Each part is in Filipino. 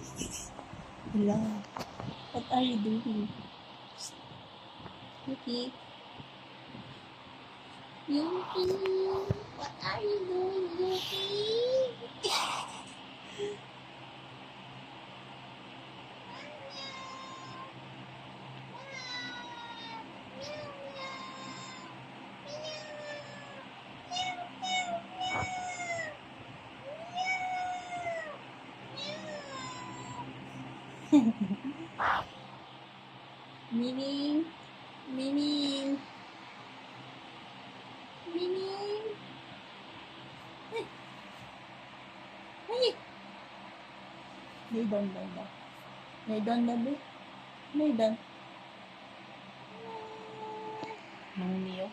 Hello. What are you doing? Yuki. Yuki. What are you doing, Yuki? Meaning, meaning, meaning. Hey, hey. Lay down, lay down. Lay down, baby. Lay down. Manglio.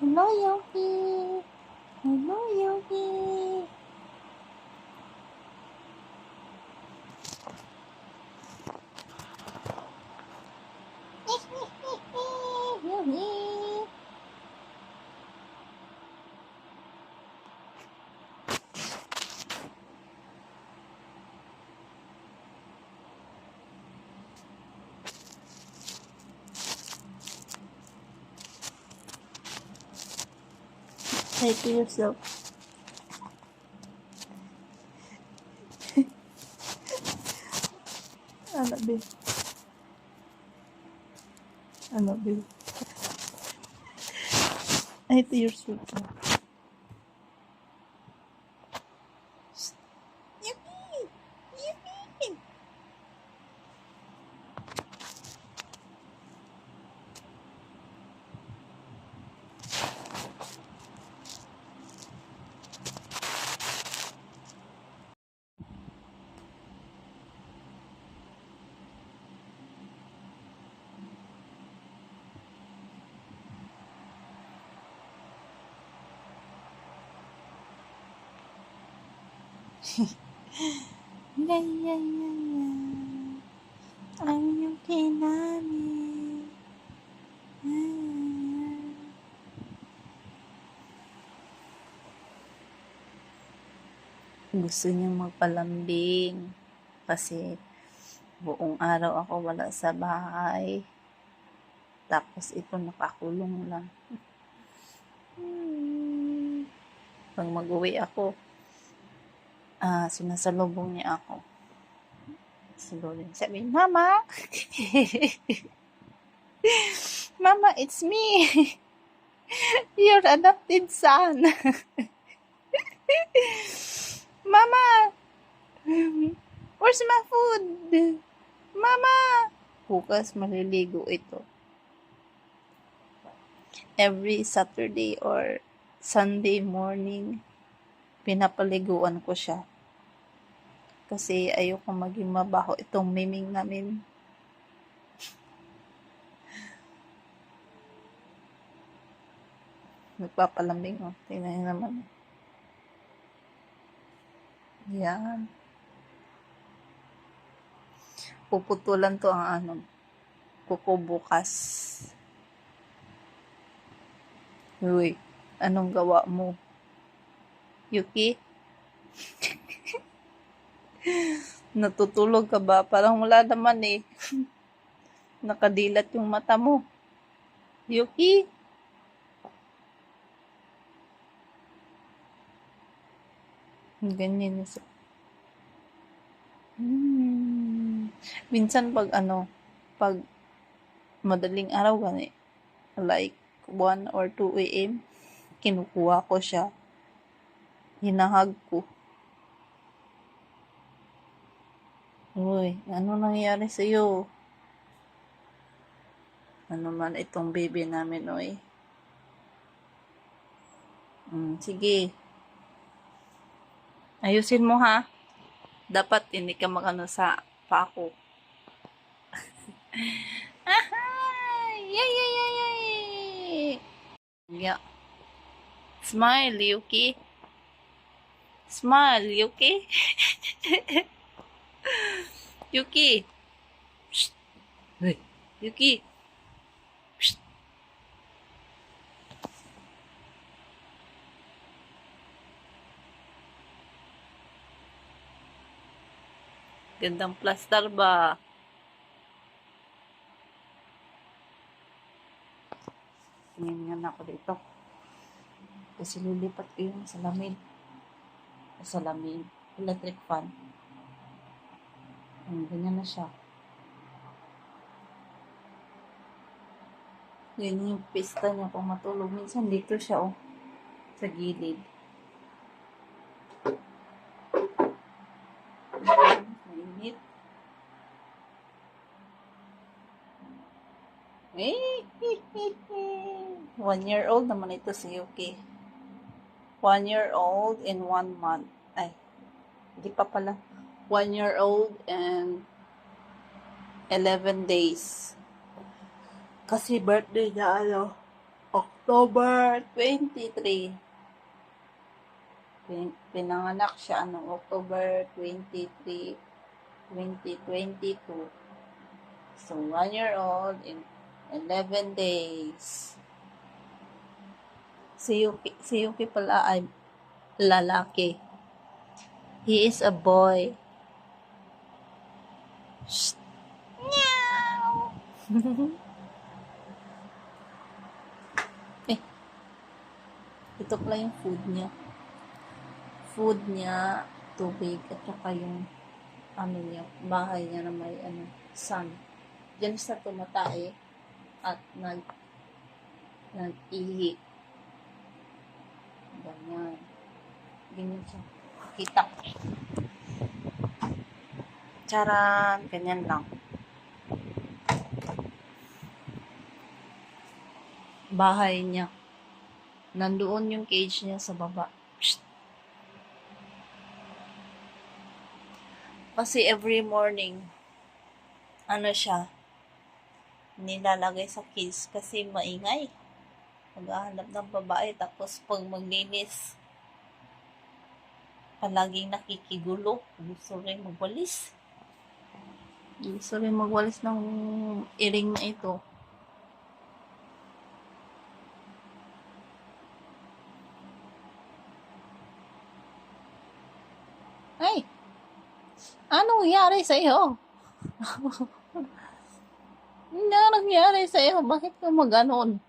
Hello, Yuki. Hello, Yuki. Yuki. Say to yourself. Ano, babe? Ano, babe? Ay, to yourself. Yuki! Yuki! Yeah, yeah, yeah, yeah. I'm Yuki Nami. Gusto niyang magpalambing kasi buong araw ako wala sa bahay. Tapos ito nakakulong lang. Pag mag-uwi ako, sinasalubong niya ako. Sabi, Mama! Mama, it's me! Your adopted son! Mama! Where's my food? Mama! Bukas maliligo ito. Every Saturday or Sunday morning, pinapaliguan ko siya. Kasi ayoko maging mabaho itong miming namin. Nagpapalambing, oh. Tingnan niyo naman. Yan. Puputulan to ang kuko bukas. Uy, anong gawa mo? Yuki? Natutulog ka ba? Parang wala naman eh. Nakadilat yung mata mo. Yuki? Ganyan siya. Minsan pag pag madaling araw gani, like 1 or 2 a.m., kinukuha ko siya. Hinahag ko. Uy, ano nangyari sa'yo? Ano man itong baby namin, oy. Sige. Ayusin mo ha. Dapat hindi ka makano sa pako. Ahay! Yay, yay, yay, yay! Yeah. Smile, Yuki. Smile, Yuki. Yuki. Psst. Hey, Yuki. Psst. Gandang plaster ba? Tingin nga na ako dito. Kasi lilipat ko yung salamin. Salamin. Electric fan. Ganyan na siya. Yun yung pista niya kung matulog. Minsan dito siya, oh. Sa gilid. Mainit. 1 year old naman ito si Yuki. 1 year old in 1 month. Ay, hindi pa pala. 1 year old and 11 days. Kasi birthday niya, October 23. Pinanganak siya, October 23, 2022. So, 1 year old in 11 days. Si Yuki pala ay lalaki. He is a boy. Shh. Meow. Ito pala yung food niya. Food niya, tubig, at saka yung bahay niya na may sun. Diyan sa tumatay at nag-ihi. Ganyan. Ganyan siya. Kita. Charan! Ganyan lang. Bahay niya. Nandoon yung cage niya sa baba. Psst. Kasi every morning, siya, nilalagay sa cage kasi maingay. Maghahanap ng babae, tapos pag maglinis, palaging nakikigulo. Gusto rin magwalis. Gusto rin magwalis ng iring na ito. Ay! Anong nangyari sa iyo? Ano nangyari sa iyo? Bakit ka maganon?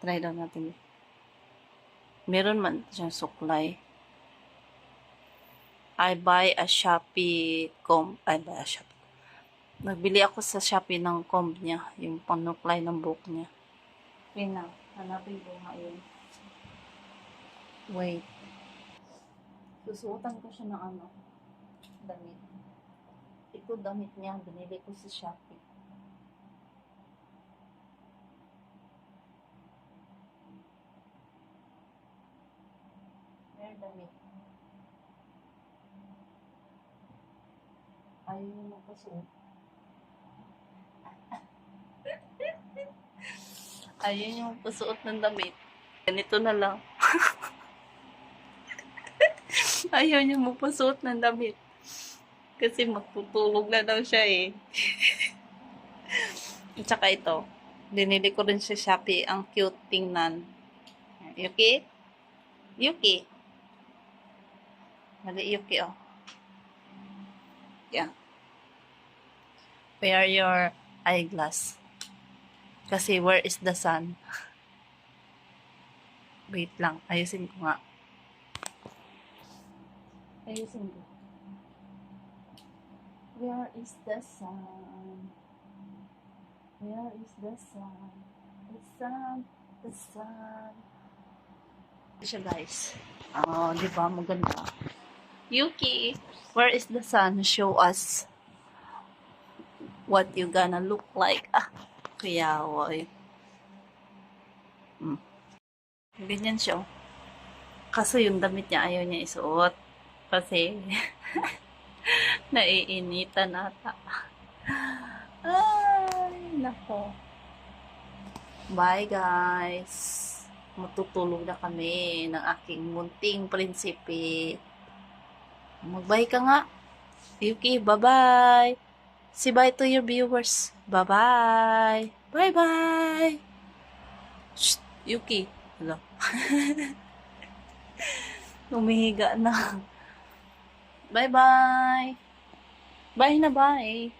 Try daw natin. Meron man siyang suklay. I buy a Shopee comb. Nagbili ako sa Shopee ng comb niya. Yung panuklay ng buhok niya. Hanapin ko nga yun. Wait. Susuotan ko siya ng damit. Ito damit niya. Binili ko sa Shopee. Damit. Ayaw yung magpasuot. Ayaw yung magpasuot ng damit. Ganito na lang. Ayaw niya magpasuot ng damit. Kasi magtutulog na daw siya eh. At saka ito. Binili ko rin sa Shopee. Ang cute tingnan. Yuki? Yuki. Mali Yuki, oh. Yeah. Wear your eyeglass. Kasi where is the sun? Wait lang. Ayusin ko nga. Ayusin ko. Where is the sun? Where is the sun? The sun. The sun. Siya guys. Oh, di ba? Maganda. Yuki, where is the sun? Show us what you gonna look like. Kuya, woy. Mm. Ganyan siya. Oh. Kaso yung damit niya ayaw niya isuot. Kasi naiinitan ata. Ay, nako. Bye guys. Matutulog na kami ng aking munting prinsipe. Mag-bye ka nga. Yuki, bye-bye. Say bye to your viewers. Bye-bye. Bye-bye. Shh, Yuki. Hello. Umihiga na. Bye-bye. Bye na bye.